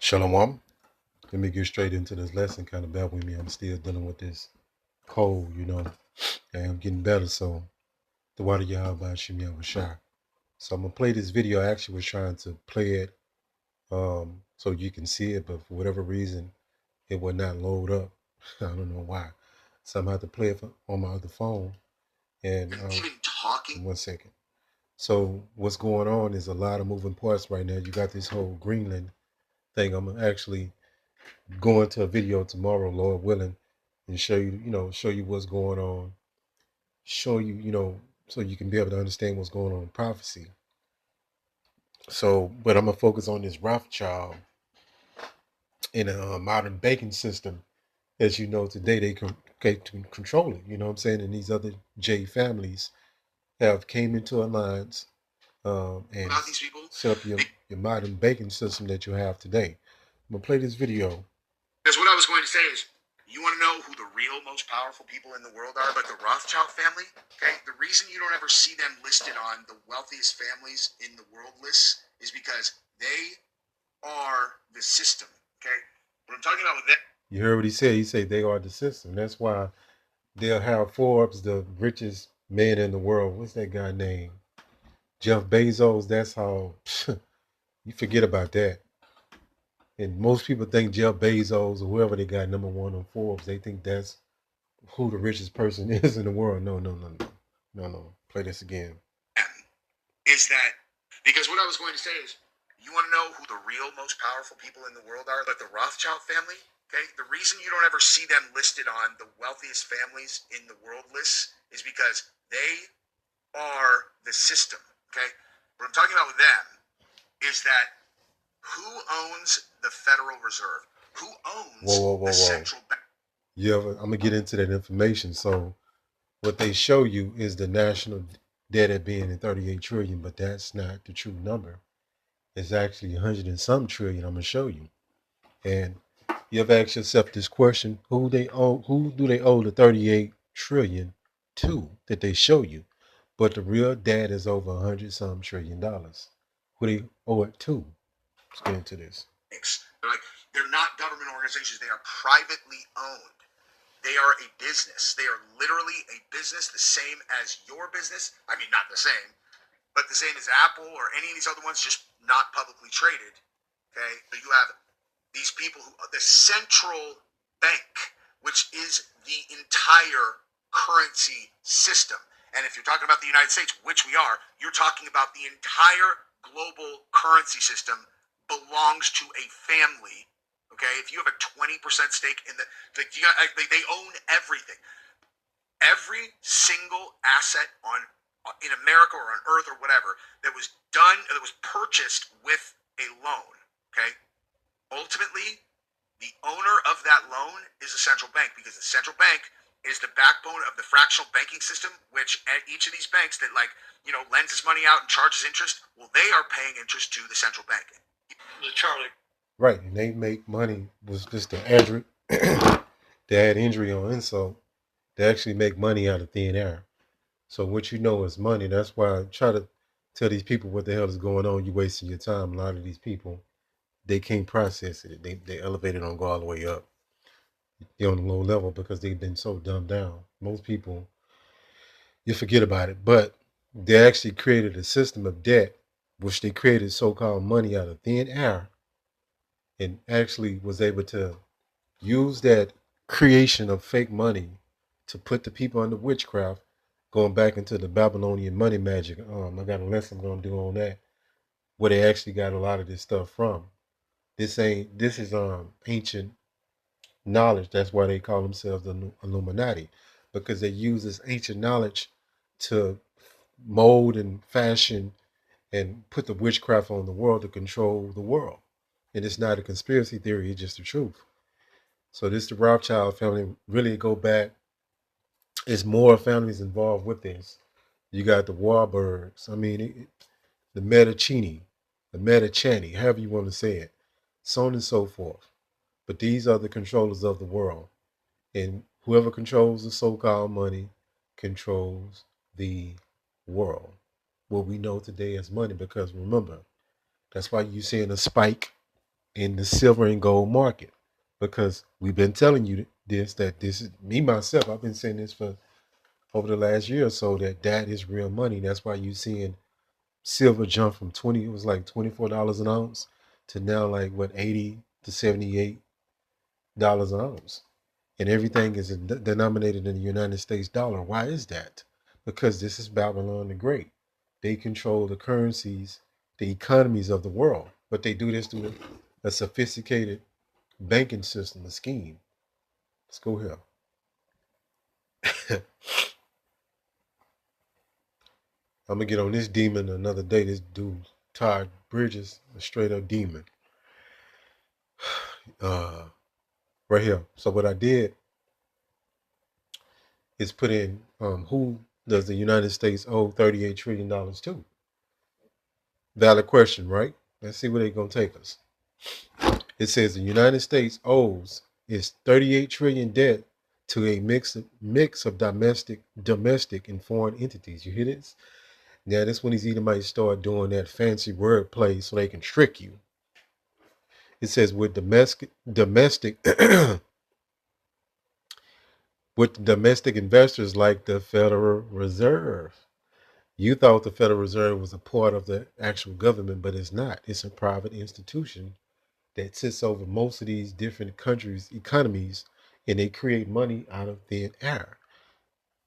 Shalom. Let me get straight into this lesson. Kind of bear with me. I'm still dealing with this cold. And I'm getting better. So the water y'all by Shimmy Shah. So I'm gonna play this video. I actually was trying to play it so you can see it, but for whatever reason, it would not load up. I don't know why. So I'm gonna have to play it on my other phone. And even talking. 1 second. So what's going on is a lot of moving parts right now. You got this whole Greenland thing. I'm actually go into a video tomorrow, Lord willing, and show you what's going on, show you, so you can be able to understand what's going on in prophecy. So, but I'm gonna focus on this Rothschild in a modern banking system. As you know, today they can control it. You know what I'm saying? And these other J families have came into alliance and these people set up your modern banking system that you have today. I'm gonna play this video. Because what I was going to say is, you want to know who the real most powerful people in the world are? Like the Rothschild family? Okay, the reason you don't ever see them listed on the wealthiest families in the world lists is because they are the system. Okay, what I'm talking about with that. You heard what he said. He said they are the system. That's why they'll have Forbes, the richest man in the world. What's that guy name? Jeff Bezos. That's how you forget about that. And most people think Jeff Bezos or whoever they got number one on Forbes, they think that's who the richest person is in the world. No. Play this again. Is that because what I was going to say is, you want to know who the real most powerful people in the world are? Like the Rothschild family? Okay, the reason you don't ever see them listed on the wealthiest families in the world lists is because they are the system. Okay, what I'm talking about with them is that who owns the Federal Reserve? Who owns the central bank? I'm gonna get into that information. So what they show you is the national debt at being in 38 trillion, but that's not the true number. It's actually 100 and some trillion. I'm gonna show you. And you ever asked yourself this question: who do they owe the 38 trillion to that they show you? But the real debt is over 100 some trillion dollars. Who they owe it to? Let's get into this. They're not government organizations. They are privately owned. They are a business. They are literally a business, the same as your business. I mean, not the same, but the same as Apple or any of these other ones, just not publicly traded. Okay, but you have these people who the central bank, which is the entire currency system. And if you're talking about the United States, which we are, you're talking about the entire global currency system belongs to a family. Okay, if you have a 20% stake in they own everything. Every single asset in America or on Earth or whatever that was purchased with a loan. Okay, ultimately, the owner of that loan is the central bank, because the central bank is the backbone of the fractional banking system, which at each of these banks that lends its money out and charges interest, well, they are paying interest to the central bank. Charlie. Right, and they make money was just the add injury on insult. They actually make money out of thin air. So what you know is money. That's why I try to tell these people what the hell is going on. You're wasting your time. A lot of these people, they can't process it. They elevate it on go all the way up. They're on a low level because they've been so dumbed down. Most people, you forget about it. But they actually created a system of debt, which they created so-called money out of thin air, and actually was able to use that creation of fake money to put the people under witchcraft, going back into the Babylonian money magic. I got a lesson I'm gonna do on that, where they actually got a lot of this stuff from. This is ancient knowledge. That's why they call themselves the Illuminati, because they use this ancient knowledge to mold and fashion and put the witchcraft on the world to control the world. And it's not a conspiracy theory, it's just the truth. So this the Rothschild family really go back. There's more families involved with this. You got the Warburgs. I mean, the Medicini, the Medici, however you want to say it, so on and so forth. But these are the controllers of the world. And whoever controls the so-called money controls the world. What we know today as money, because remember, that's why you're seeing a spike in the silver and gold market, because we've been telling you this, that this is me myself. I've been saying this for over the last year or so, that is real money. That's why you seeing silver jump from it was like $24 an ounce to now like what, 80 to $78 an ounce. And everything is denominated in the United States dollar. Why is that? Because this is Babylon the Great. They control the currencies, the economies of the world. But they do this through a sophisticated banking system, a scheme. Let's go here. I'm gonna get on this demon another day. This dude, Todd Bridges, a straight up demon. Right here. So what I did is put in who does the United States owe $38 trillion to? Valid question, right? Let's see where they're gonna take us. It says the United States owes its 38 trillion debt to a mix of domestic and foreign entities. You hear this? Now this when these Edomites start doing that fancy wordplay so they can trick you. It says with domestic with domestic investors like the Federal Reserve. You thought the Federal Reserve was a part of the actual government, but it's not. It's a private institution that sits over most of these different countries' economies, and they create money out of thin air.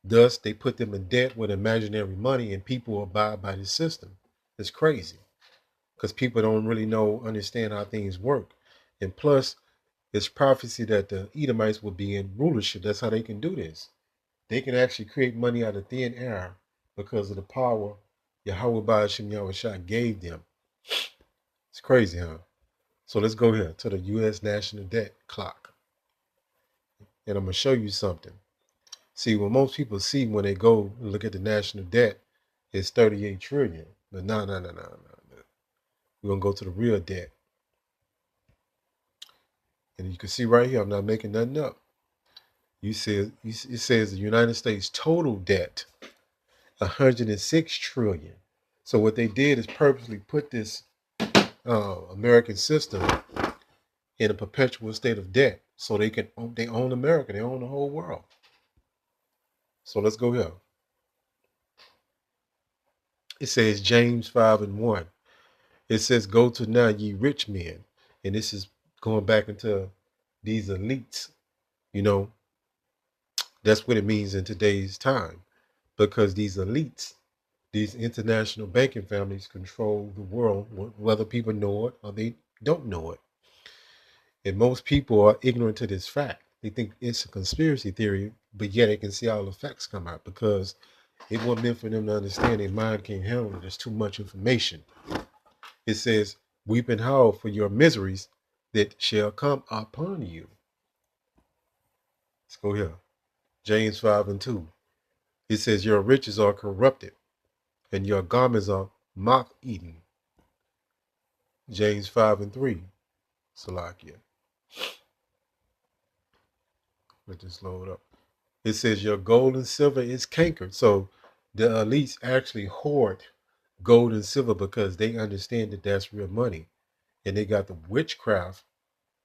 Thus, they put them in debt with imaginary money, and people abide by this system. It's crazy because people don't really understand how things work. And plus, it's prophecy that the Edomites will be in rulership. That's how they can do this. They can actually create money out of thin air because of the power Yahweh Ba'ashim Yahushua gave them. It's crazy, huh? So let's go here to the U.S. national debt clock. And I'm going to show you something. See, what most people see when they go and look at the national debt is 38 trillion. But no. We're going to go to the real debt. And you can see right here, I'm not making nothing up. It says the United States total debt, 106 trillion. So what they did is purposely put this American system in a perpetual state of debt, so they own America, they own the whole world. So let's go here. It says James 5:1. It says, "Go to now, ye rich men," and this is going back into these elites. That's what it means in today's time, because these elites, these international banking families, control the world, whether people know it or they don't know it. And most people are ignorant to this fact. They think it's a conspiracy theory, but yet they can see all the facts come out because it wasn't meant for them to understand. Their mind can't handle it. There's too much information. It says, "Weep and howl for your miseries that shall come upon you." Let's go here. James 5:2. It says, "Your riches are corrupted, and your garments are moth-eaten." James 5:3. Salakia. Let this load up. It says, "Your gold and silver is cankered." So the elites actually hoard gold and silver because they understand that that's real money. And they got the witchcraft.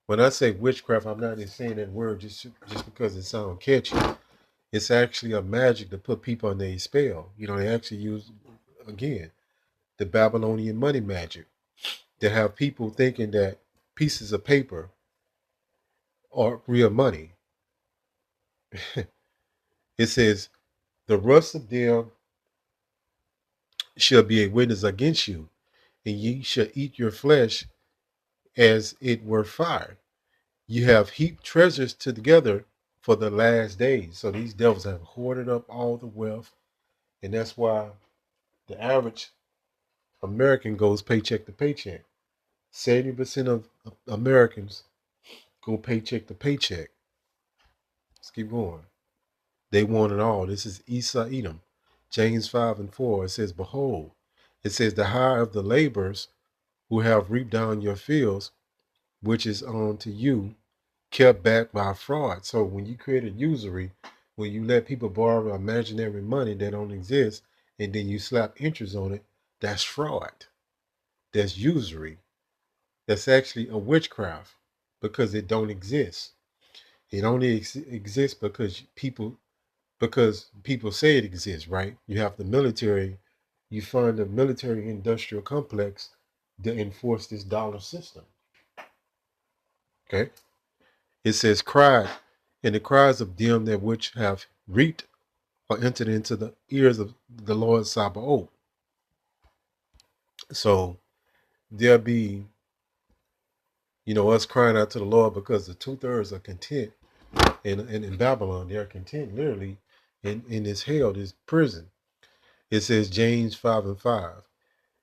When I say witchcraft, I'm not just saying that word just because it sounds catchy. It's actually a magic to put people under a spell. They actually use, again, the Babylonian money magic to have people thinking that pieces of paper are real money. It says, "The rust of them shall be a witness against you, and ye shall eat your flesh as it were fire. You have heaped treasures together for the last days." So these devils have hoarded up all the wealth, and that's why the average American goes paycheck to paycheck. 70% of Americans go paycheck to paycheck. Let's keep going. They want it all. This is Esau Edom. James 5:4. It says, "Behold," it says, "the hire of the laborers who have reaped down your fields, which is unto you, kept back by fraud." So when you create a usury, when you let people borrow imaginary money that don't exist, and then you slap interest on it, that's fraud. That's usury. That's actually a witchcraft because it don't exist. It only exists because people say it exists, right? You have the military, you fund the military industrial complex to enforce this dollar system. Okay. It says cry, and the cries of them that which have reaped or entered into the ears of the Lord Sabaoth. So there'll be, us crying out to the Lord because the 2/3 are content in Babylon. They're content literally in this hell, this prison. It says James 5:5.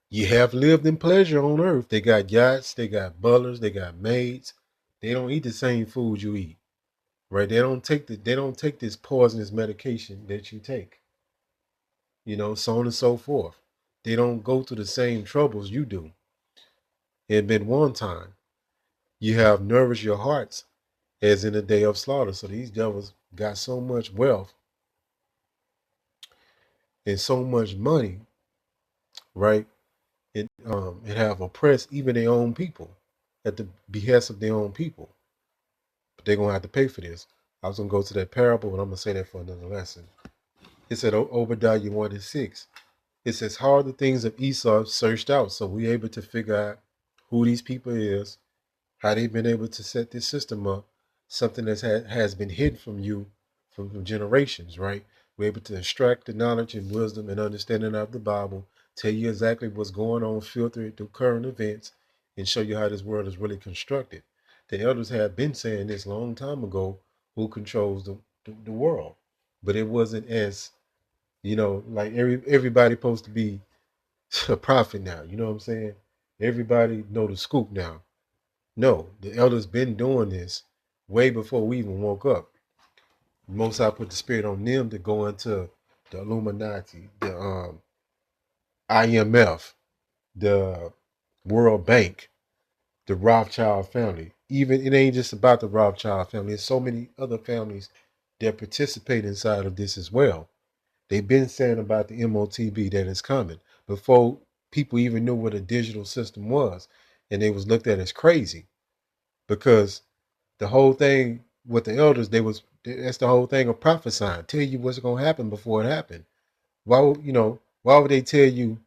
You have lived in pleasure on earth. They got yachts, they got butlers, they got maids. They don't eat the same food you eat. Right? They don't take this poisonous medication that you take. So on and so forth. They don't go through the same troubles you do. It had been one time. You have nourished your hearts as in the day of slaughter. So these devils got so much wealth and so much money, right? It have oppressed even their own people at the behest of their own people. But they're gonna have to pay for this. I was gonna go to that parable, but I'm gonna say that for another lesson. It said Obadiah 1:6. It says, how are the things of Esau searched out? So we're able to figure out who these people is, how they've been able to set this system up, something that has been hidden from you from generations, right? We're able to extract the knowledge and wisdom and understanding of the Bible, tell you exactly what's going on, filter it through current events, and show you how this world is really constructed. The elders have been saying this long time ago, who controls the world. But it wasn't as, like everybody supposed to be a prophet now. You know what I'm saying? Everybody know the scoop now. No, the elders been doing this way before we even woke up. Most I put the spirit on them to go into the Illuminati, the IMF, the World Bank, the Rothschild family. Even it ain't just about the Rothschild family. There's so many other families that participate inside of this as well. They've been saying about the MOTB that it's coming before people even knew what a digital system was, and it was looked at as crazy because the whole thing with the elders, that's the whole thing of prophesying, tell you what's going to happen before it happened. Why would they tell you,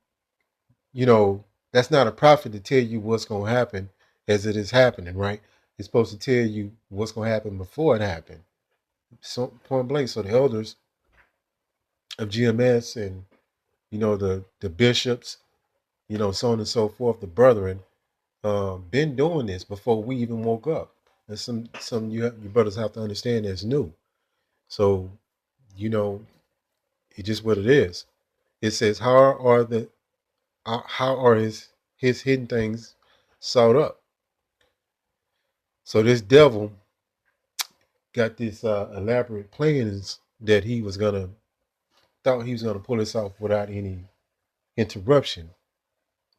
that's not a prophet to tell you what's going to happen as it is happening, right? It's supposed to tell you what's going to happen before it happened. So point blank. So the elders of GMS and the bishops, so on and so forth, the brethren, been doing this before we even woke up. And some your brothers have to understand that's new. So, it's just what it is. It says, how are his hidden things sought up? So this devil got this elaborate plans that thought he was gonna pull this off without any interruption.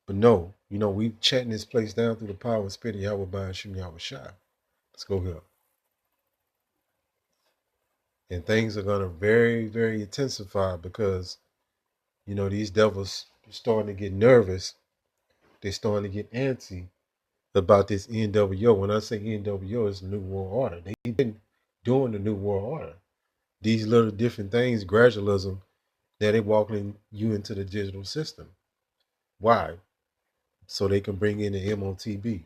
But no, we chatting this place down through the power and spirit of Yahweh by and Shem Yahweh Shai. Let's go here. And things are gonna very, very intensify because these devils are starting to get nervous. They're starting to get antsy about this NWO. When I say NWO, it's the New World Order. They've been doing the New World Order. These little different things, gradualism, that they walking you into the digital system. Why? So they can bring in the MOTB.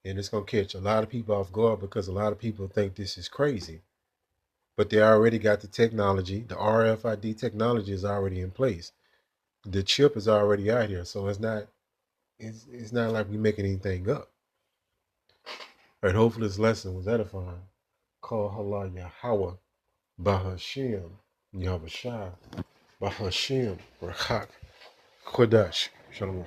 And it's going to catch a lot of people off guard because a lot of people think this is crazy. But they already got the technology. The RFID technology is already in place. The chip is already out here. So it's not like we making anything up. All right, hopefully this lesson was edifying. Call Allah Yahweh, Bahashem, Yahweh Shai, Bahashem, Rahak, Kodash. Shalom.